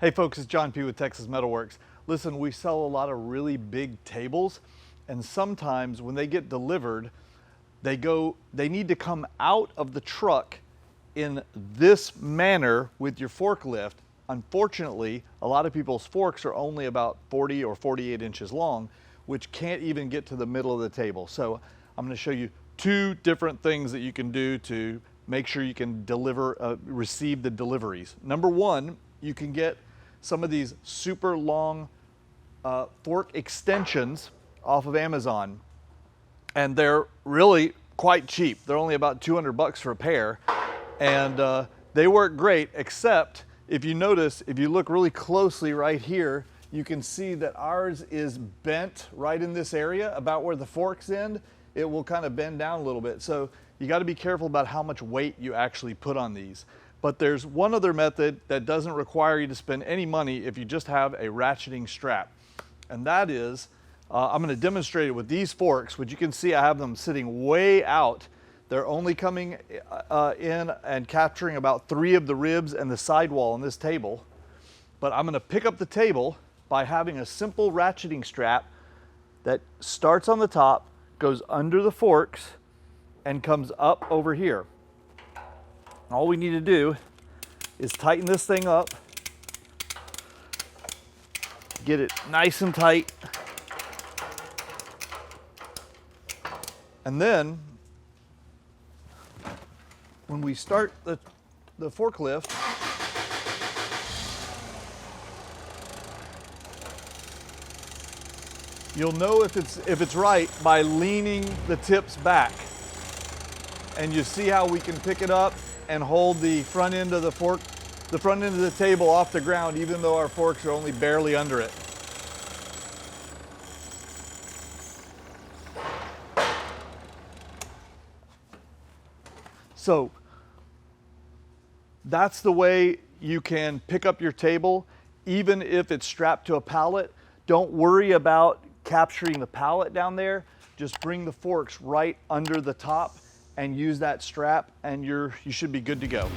Hey folks, it's John P. with Texas Metalworks. Listen, we sell a lot of really big tables, and sometimes when they get delivered, they need to come out of the truck in this manner with your forklift. Unfortunately, a lot of people's forks are only about 40 or 48 inches long, which can't even get to the middle of the table. So I'm going to show you two different things that you can do to make sure you can receive the deliveries. Number one, you can get some of these super long fork extensions off of Amazon, and they're really quite cheap. They're only about 200 bucks for a pair, and they work great, except if you notice, if you look really closely right here, you can see that ours is bent right in this area, about where the forks end. It will kind of bend down a little bit. So you got to be careful about how much weight you actually put on these. But there's one other method that doesn't require you to spend any money if you just have a ratcheting strap. And that is, I'm going to demonstrate it with these forks, which you can see I have them sitting way out. They're only coming in and capturing about 3 of the ribs and the sidewall on this table. But I'm going to pick up the table by having a simple ratcheting strap that starts on the top, goes under the forks, and comes up over here. All we need to do is tighten this thing up, get it nice and tight, and then when we start the forklift, you'll know if it's right by leaning the tips back. And you see how we can pick it up and hold the front end of the front end of the table off the ground, even though our forks are only barely under it. So that's the way you can pick up your table, even if it's strapped to a pallet. Don't worry about capturing the pallet down there. Just bring the forks right under the top and use that strap, and you should be good to go.